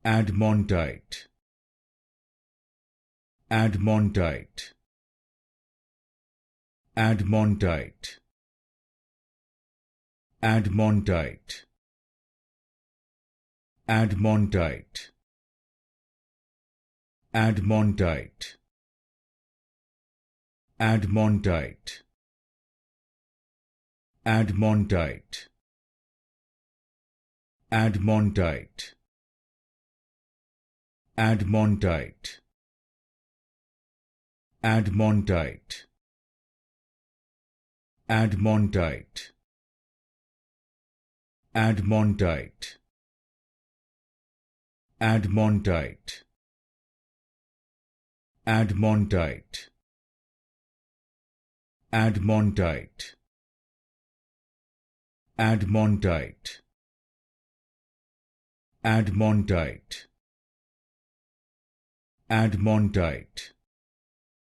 Admontite, Admontite, Admontite, Admontite, Admontite, Admontite, Admontite, Admontite, Admontite, Admontite, Admontite, Admontite, Admontite, Admontite, Admontite, Admontite, Admontite, Admontite, Admontite,